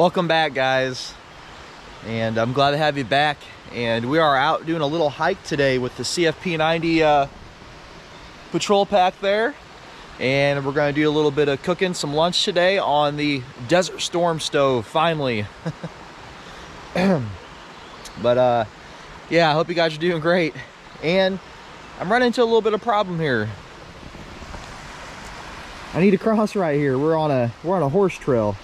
Welcome back, guys, and I'm glad to have you back. And we are out doing a little hike today with the CFP-90 patrol pack there, and we're going to do a little bit of cooking some lunch today on the Desert Storm stove, finally. But yeah, I hope you guys are doing great. And I'm running into a little bit of problem here. I need to cross right here. We're on a horse trail,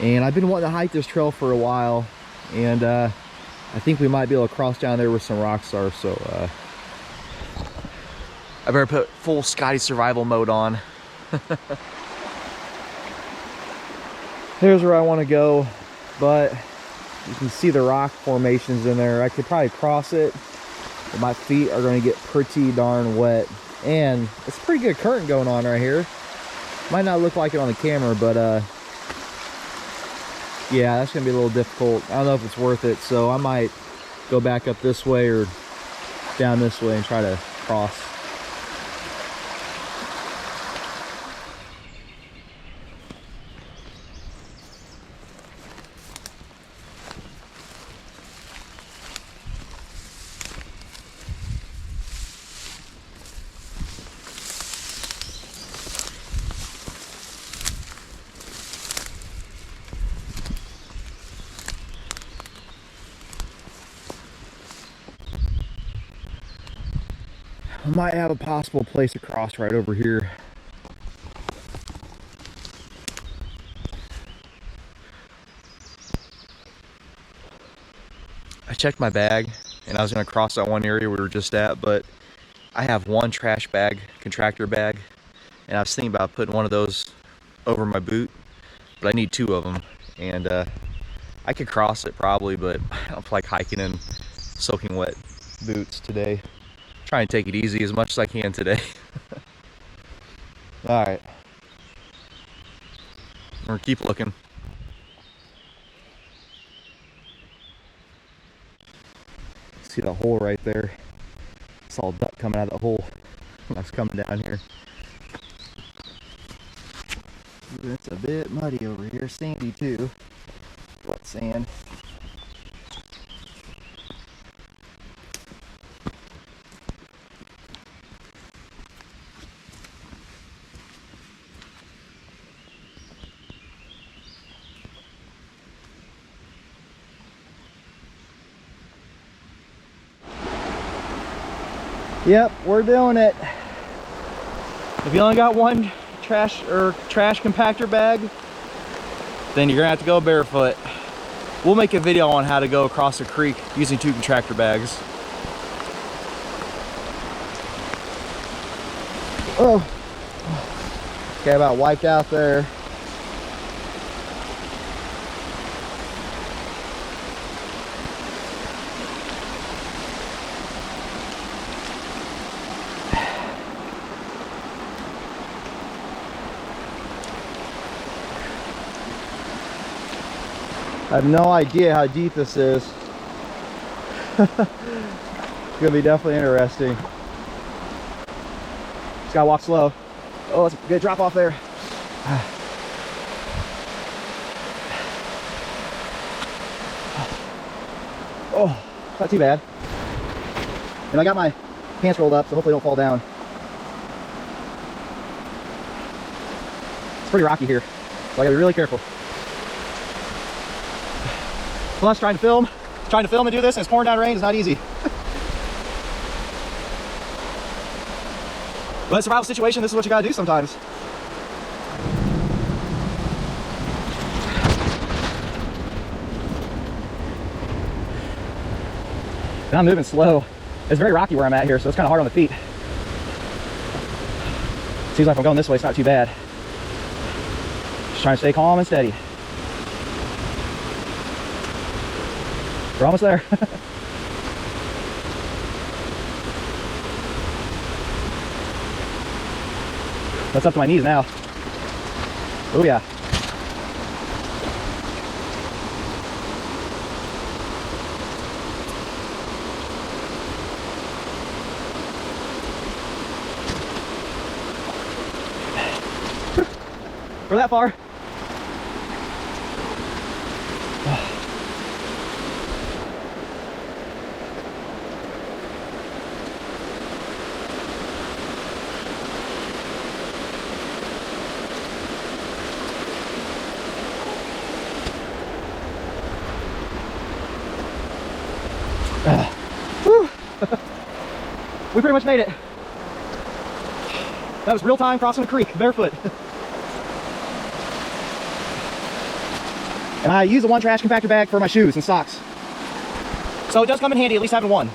and I've been wanting to hike this trail for a while, and I think we might be able to cross down there where some rocks are, so I better put full Scotty survival mode on. Here's where I want to go, but you can see the rock formations in there. I could probably cross it, but my feet are going to get pretty darn wet. And it's a pretty good current going on right here. Might not look like it on the camera, but yeah, that's gonna be a little difficult. I don't know if it's worth it, so I might go back up this way or down this way and try to cross. I might have a possible place to cross right over here. I checked my bag, and I was going to cross that one area we were just at, but I have one trash bag, contractor bag, and I was thinking about putting one of those over my boot, but I need two of them, and I could cross it probably, but I don't feel like hiking in soaking wet boots today. Try and take it easy as much as I can today. All right, we're gonna keep looking. See the hole right there? Saw a duck coming out of the hole when I was coming down here. It's a bit muddy over here, sandy too. Wet sand. Yep, we're doing it. If you only got one trash compactor bag, then you're gonna have to go barefoot. We'll make a video on how to go across a creek using two contractor bags. Oh, okay, about wiped out there. I have no idea how deep this is. It's gonna be definitely interesting. Just gotta walk slow. Oh, it's a good drop off there. Oh, not too bad. And I got my pants rolled up, so hopefully it don't fall down. It's pretty rocky here, so I gotta be really careful. Plus, trying to film and do this, and it's pouring down rain is not easy. But in a survival situation, this is what you gotta do sometimes. And I'm moving slow. It's very rocky where I'm at here, so it's kind of hard on the feet. Seems like I'm going this way, it's not too bad. Just trying to stay calm and steady. We're almost there. That's up to my knees now. Oh yeah. We're that far. Whew. We pretty much made it. That was real time crossing a creek, barefoot. And I use the one trash compactor bag for my shoes and socks. So it does come in handy, at least having one.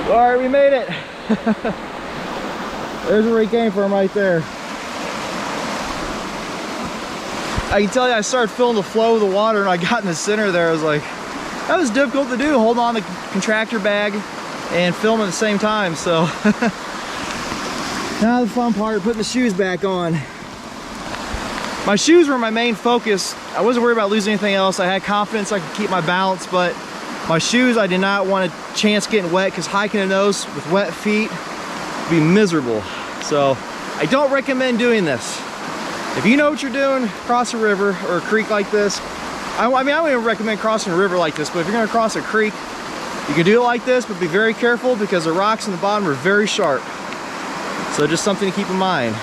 All right, we made it. There's where he came from right there. I can tell you, I started feeling the flow of the water and I got in the center there. I was like, that was difficult to do, hold on the contractor bag and film at the same time. So now the fun part, putting the shoes back on. My shoes were my main focus. I wasn't worried about losing anything else. I had confidence I could keep my balance, but my shoes, I did not want a chance getting wet, because hiking in those with wet feet would be miserable. So I don't recommend doing this. If you know what you're doing, cross a river or a creek like this. I mean, I don't even recommend crossing a river like this, but if you're gonna cross a creek, you can do it like this, but be very careful because the rocks in the bottom are very sharp. So just something to keep in mind.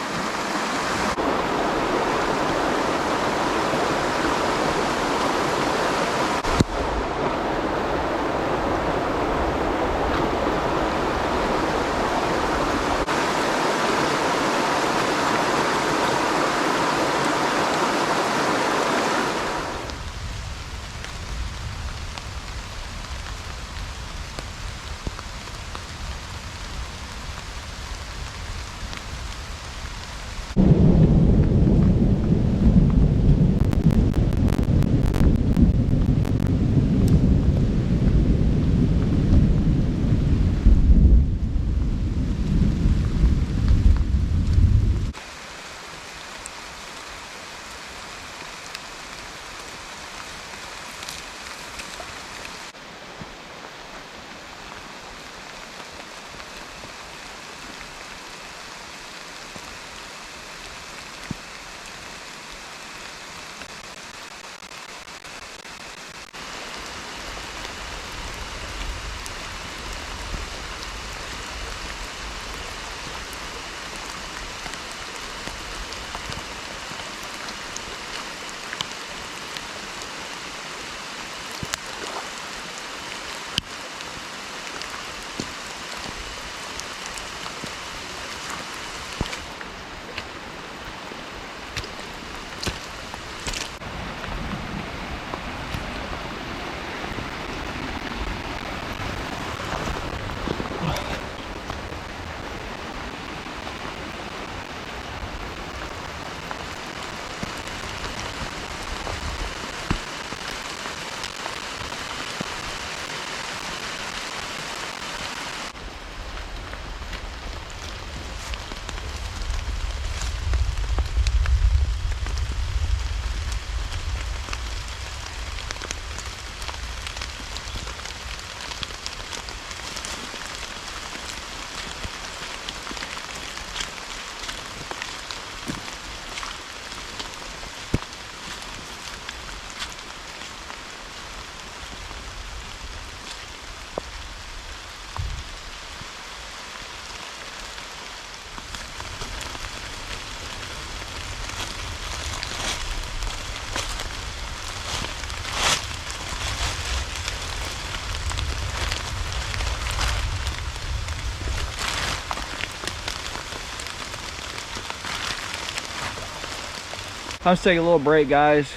I'm just taking a little break, guys.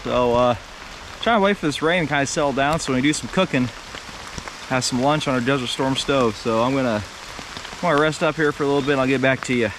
So trying to wait for this rain to kind of settle down so when we do some cooking, have some lunch on our Desert Storm stove. So I'm gonna rest up here for a little bit and I'll get back to you.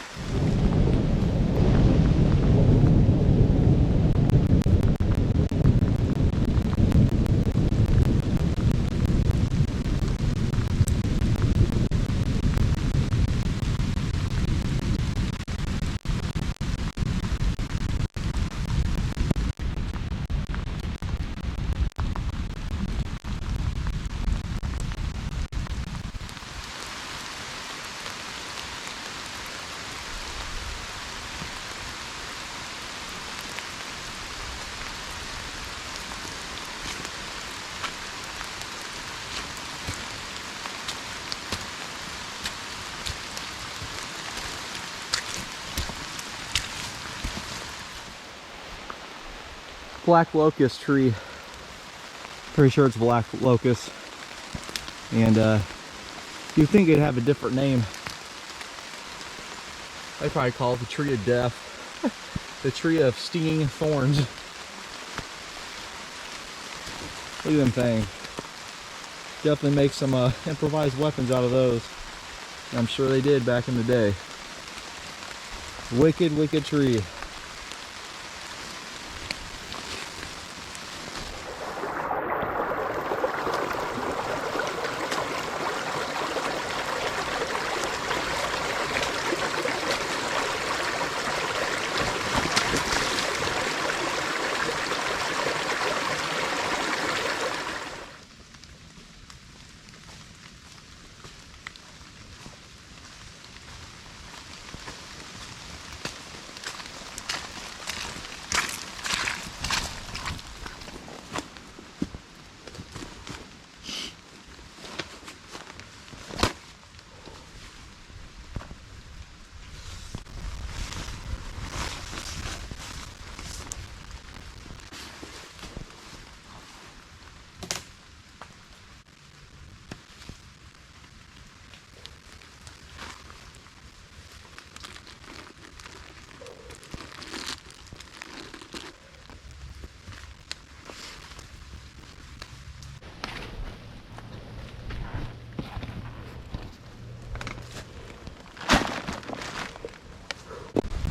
black locust tree. Pretty sure it's black locust. And you'd think it'd have a different name. They probably call it the tree of death. The tree of stinging thorns. Look at them things. Definitely make some improvised weapons out of those. I'm sure they did back in the day. Wicked, wicked tree.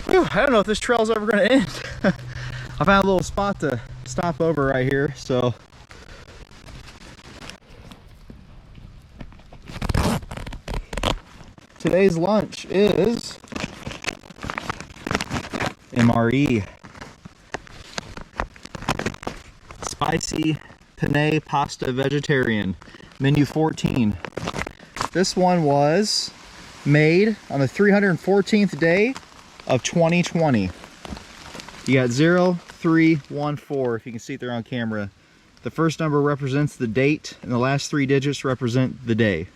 Whew, I don't know if this trail's ever going to end. I found a little spot to stop over right here, so. Today's lunch is MRE. Spicy penne pasta vegetarian. Menu 14. This one was made on the 314th day of 2020. You got 0314 if you can see it there on camera. The first number represents the date and the last 3 digits represent the day.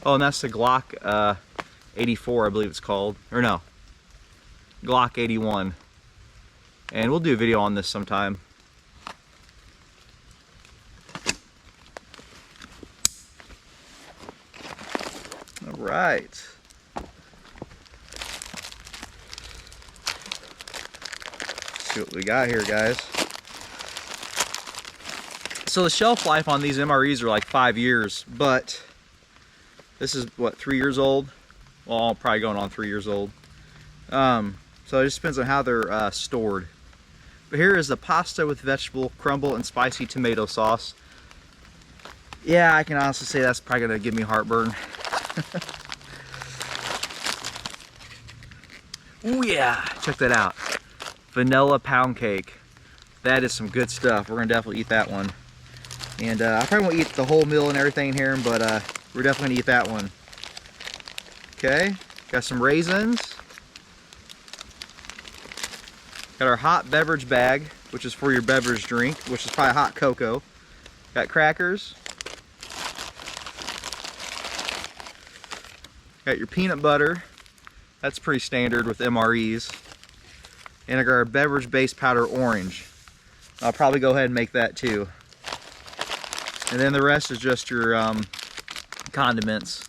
Oh, and that's the Glock 84, I believe it's called. Or no, Glock 81. And we'll do a video on this sometime. All right. Let's see what we got here, guys. So the shelf life on these MREs are like 5 years, but this is what, 3 years old? Well, probably going on 3 years old. So it just depends on how they're stored. But here is the pasta with vegetable crumble and spicy tomato sauce. Yeah, I can honestly say that's probably gonna give me heartburn. Oh yeah, check that out. Vanilla pound cake. That is some good stuff. We're gonna definitely eat that one. And I probably won't eat the whole meal and everything in here, but we're definitely gonna eat that one. Okay, got some raisins. Got our hot beverage bag, which is for your beverage drink, which is probably hot cocoa. Got crackers. Got your peanut butter. That's pretty standard with MREs. And I got our beverage base powder orange. I'll probably go ahead and make that too. And then the rest is just your condiments.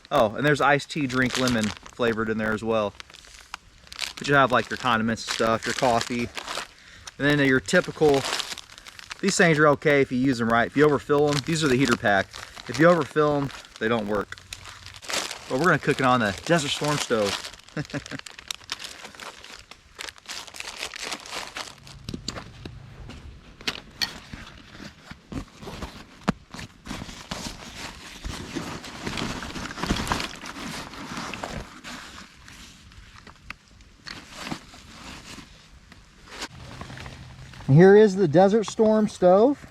Oh, and there's iced tea drink lemon flavored in there as well. But you have like your condiments and stuff, your coffee. And then your typical, these things are okay if you use them right. If you overfill them, these are the heater pack. If you overfill them, they don't work. But we're gonna cook it on the Desert Storm stove. And here is the Desert Storm stove.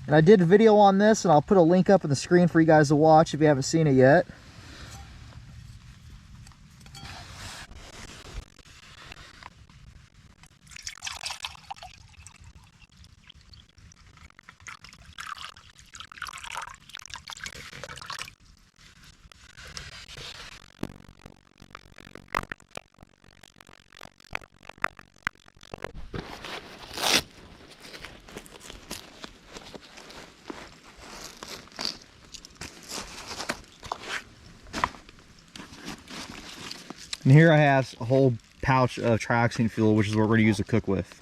And I did a video on this, and I'll put a link up on the screen for you guys to watch if you haven't seen it yet. And here I have a whole pouch of trioxane fuel, which is what we're going to use to cook with.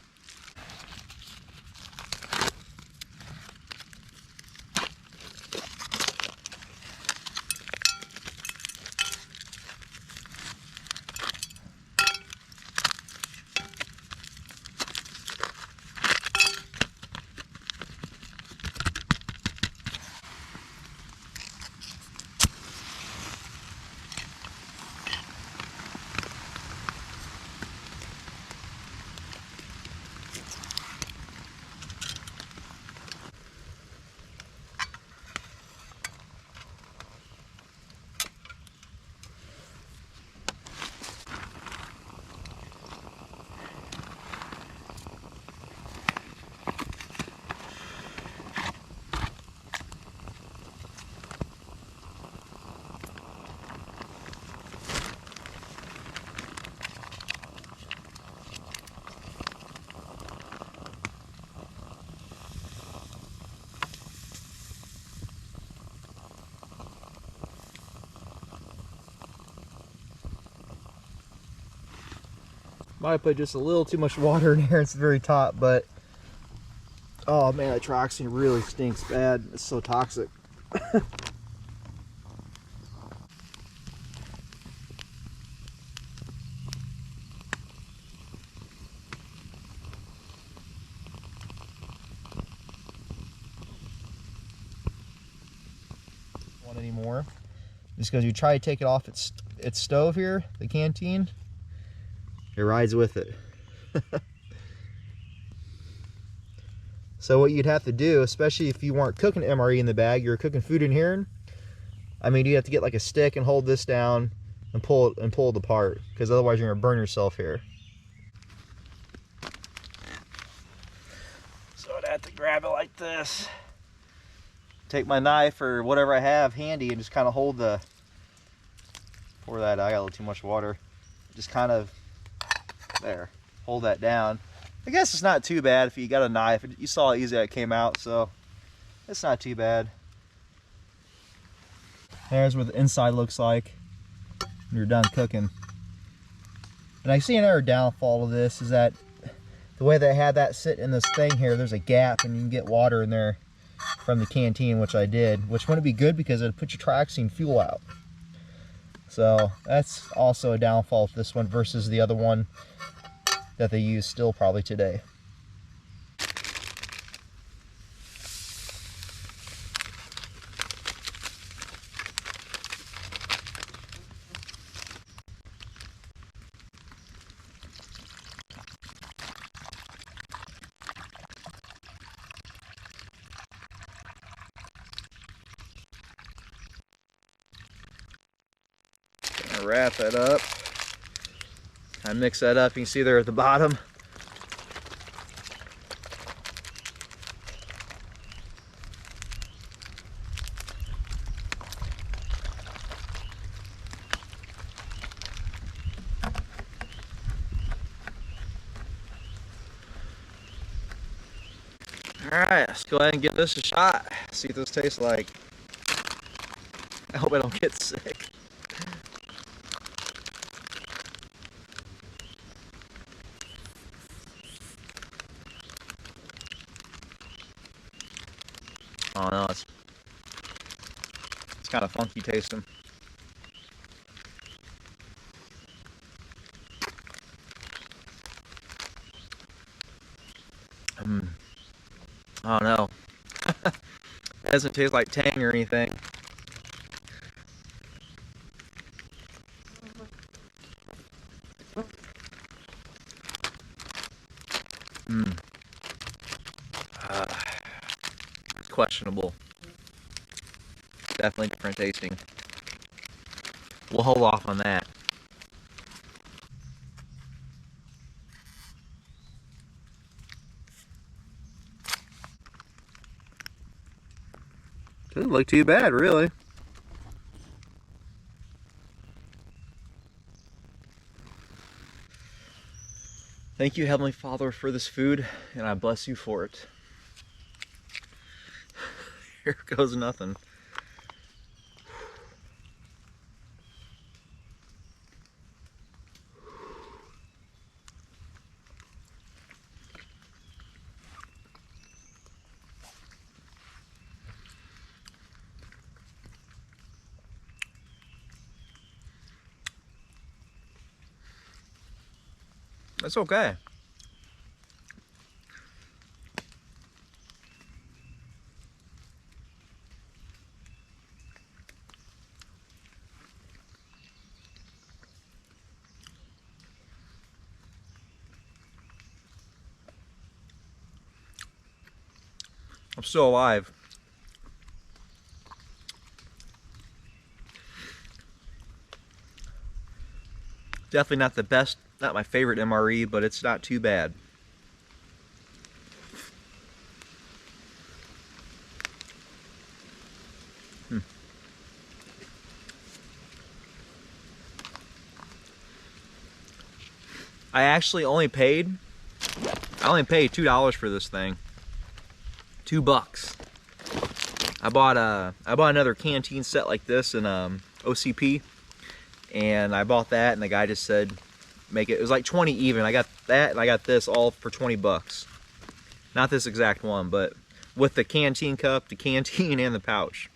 Might put just a little too much water in here. It's the very top, but oh man, that trioxane really stinks bad. It's so toxic. One anymore. Just because you try to take it off its stove here, the canteen, it rides with it. So what you'd have to do, especially if you weren't cooking MRE in the bag, you're cooking food in here, I mean, you have to get like a stick and hold this down and pull it apart, because otherwise you're gonna burn yourself here. So I'd have to grab it like this, take my knife or whatever I have handy, and just kind of hold the, pour that, I got a little too much water, just kind of, there, hold that down. I guess it's not too bad if you got a knife. You saw how easy it came out, so it's not too bad. There's what the inside looks like when you're done cooking. And I see another downfall of this is that the way they had that sit in this thing here, there's a gap and you can get water in there from the canteen, which I did, which wouldn't be good because it'd put your trioxane fuel out. So that's also a downfall with this one versus the other one that they use still probably today. Gonna wrap that up. I mix that up. You can see there at the bottom. Alright, let's go ahead and give this a shot. See what this tastes like. I hope I don't get sick. Oh no, it's kind of funky tasting. Oh no. It doesn't taste like tang or anything. Questionable. Definitely different tasting. We'll hold off on that. Doesn't look too bad, really. Thank you, Heavenly Father, for this food, and I bless you for it. Here goes nothing. It's okay. I'm still alive. Definitely not the best, not my favorite MRE, but it's not too bad. I actually only paid $2 for this thing. $2. I bought another canteen set like this in OCP, and I bought that, and the guy just said make it was like 20 even. I got that and I got this all for 20 bucks. Not this exact one, but with the canteen cup, the canteen, and the pouch.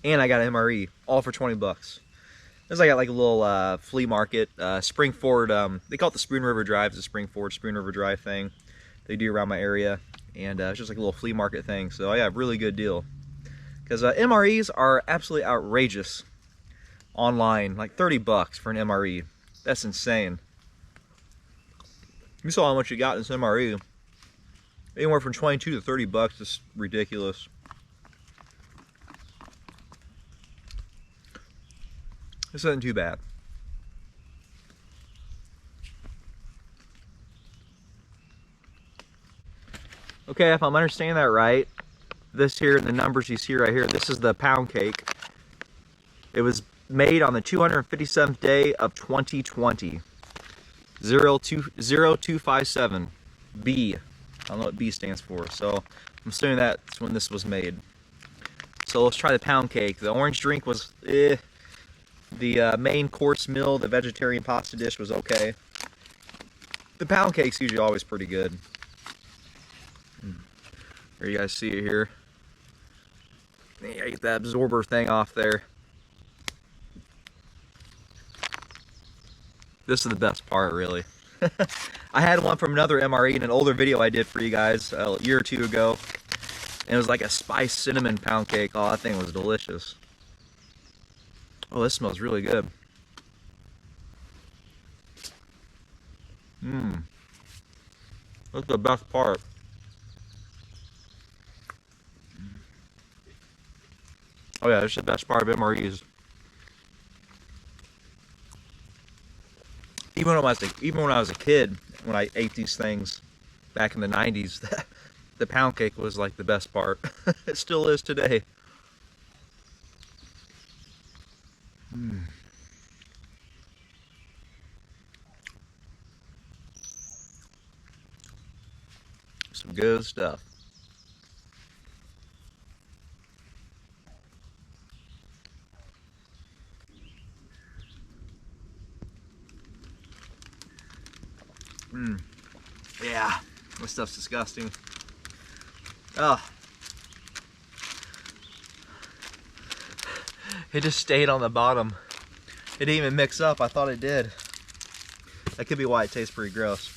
And I got an MRE all for 20 bucks. This I got like a little flea market, Spring Ford, they call it the Spoon River Drive, the Spring Ford Spoon River Drive thing they do around my area, and it's just like a little flea market thing, so yeah, really good deal. Because MREs are absolutely outrageous online, like 30 bucks for an MRE. That's insane. You saw how much you got in this MRE. Anywhere from 22 to 30 bucks is ridiculous. This isn't too bad. Okay, if I'm understanding that right, this here, the numbers you see right here, this is the pound cake. It was made on the 257th day of 2020. 0257 B. I don't know what B stands for, so I'm assuming that's when this was made. So let's try the pound cake. The orange drink was The main course meal, the vegetarian pasta dish, was okay. The pound cake's usually always pretty good. Here, you guys see it here. Yeah, get that absorber thing off there. This is the best part, really. I had one from another MRE in an older video I did for you guys a year or two ago. And it was like a spiced cinnamon pound cake. Oh, that thing was delicious. Oh, this smells really good. That's the best part. Oh yeah, this is the best part of MREs. Even when I was a kid, when I ate these things back in the 90s, the pound cake was like the best part. It still is today. Some good stuff. Yeah, this stuff's disgusting. Oh. It just stayed on the bottom. It didn't even mix up. I thought it did. That could be why it tastes pretty gross.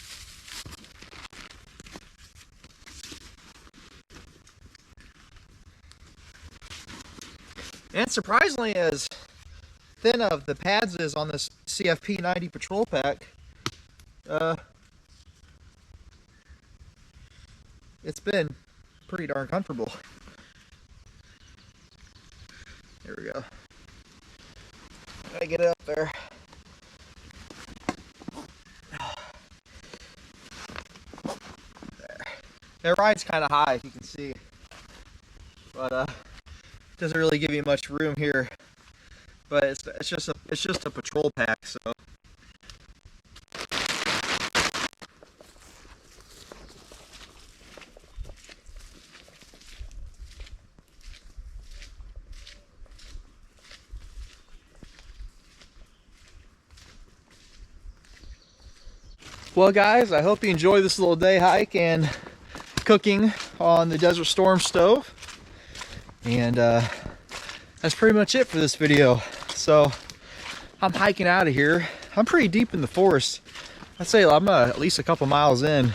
And surprisingly, as thin of the pads is on this CFP-90 patrol pack, it's been pretty darn comfortable. Here we go. Gotta get it up there. There. It rides kind of high, if you can see, but doesn't really give you much room here. But it's just a patrol pack, so. Well guys, I hope you enjoyed this little day hike and cooking on the Desert Storm stove. And that's pretty much it for this video. So I'm hiking out of here. I'm pretty deep in the forest. I'd say I'm at least a couple miles in,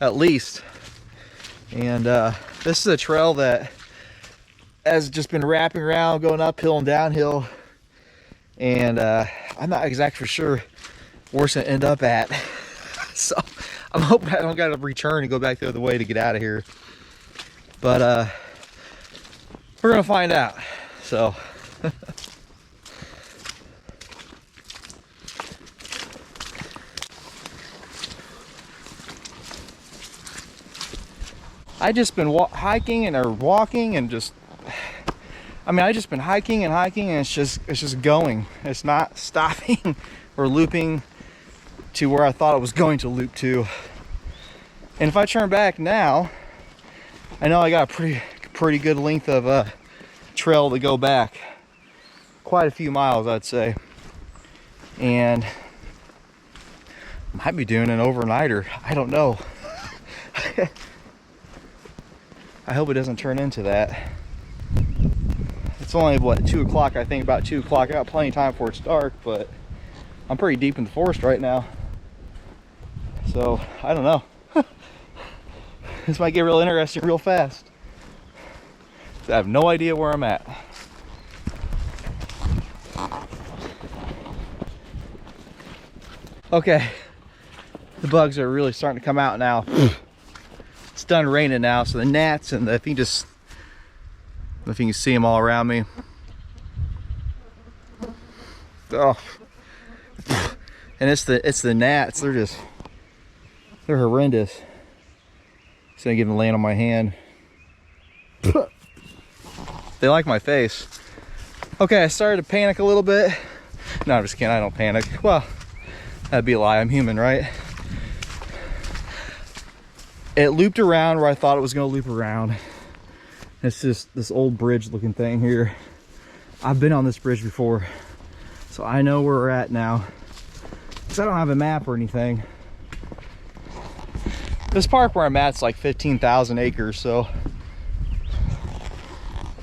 at least. And this is a trail that has just been wrapping around, going uphill and downhill. And I'm not exactly sure where it's gonna end up at. So I'm hoping I don't gotta return and go back the other way to get out of here. But we're gonna find out. So I just been hiking and or walking and just, I mean, I just been hiking and hiking, and it's just going. It's not stopping or looping to where I thought it was going to loop to. And if I turn back now, I know I got a pretty good length of trail to go back. Quite a few miles, I'd say. And might be doing an overnighter. I don't know. I hope it doesn't turn into that. It's only, what, 2 o'clock, I think, about 2 o'clock. I got plenty of time before it's dark, but I'm pretty deep in the forest right now. So, I don't know. This might get real interesting real fast. I have no idea where I'm at. Okay, the bugs are really starting to come out now. It's done raining now, so the gnats and if you can see them all around me. Oh, and it's the gnats. They're horrendous. It's gonna get them laying on my hand. They like my face. Okay, I started to panic a little bit. No, I'm just kidding. I don't panic. Well, that'd be a lie. I'm human, right? It looped around where I thought it was going to loop around. It's just this old bridge looking thing here. I've been on this bridge before, so I know where we're at now. Because I don't have a map or anything. This park where I'm at is like 15,000 acres, so.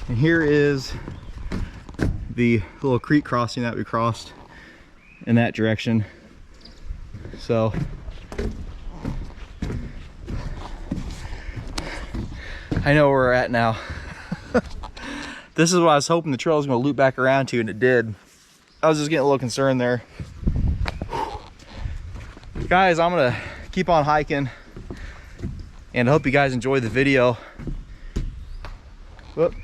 And here is the little creek crossing that we crossed in that direction. So I know where we're at now. This is what I was hoping the trail was going to loop back around to, and it did. I was just getting a little concerned there. Guys, I'm going to keep on hiking, and I hope you guys enjoyed the video. Whoop.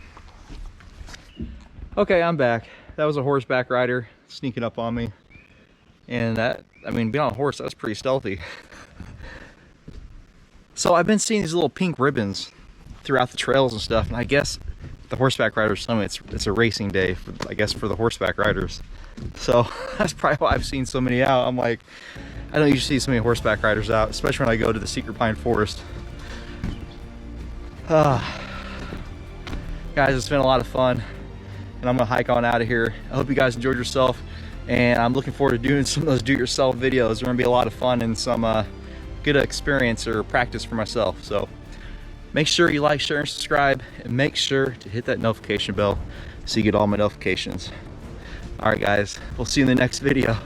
Okay, I'm back. That was a horseback rider sneaking up on me. And that, I mean, being on a horse, that's pretty stealthy. So I've been seeing these little pink ribbons throughout the trails and stuff, and I guess the horseback riders tell me it's a racing day, I guess, for the horseback riders. So that's probably why I've seen so many out. I'm like, I don't usually see so many horseback riders out, especially when I go to the Secret Pine Forest. Guys, it's been a lot of fun, and I'm gonna hike on out of here. I hope you guys enjoyed yourself, and I'm looking forward to doing some of those do-it-yourself videos. They're gonna be a lot of fun and some good experience or practice for myself. So make sure you like, share, and subscribe, and make sure to hit that notification bell so you get all my notifications. All right, guys, we'll see you in the next video.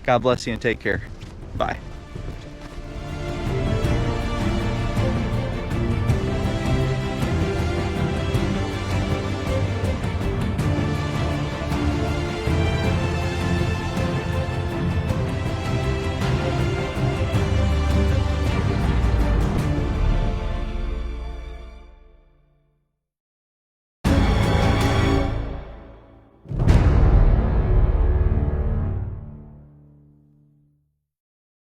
God bless you and take care. Bye.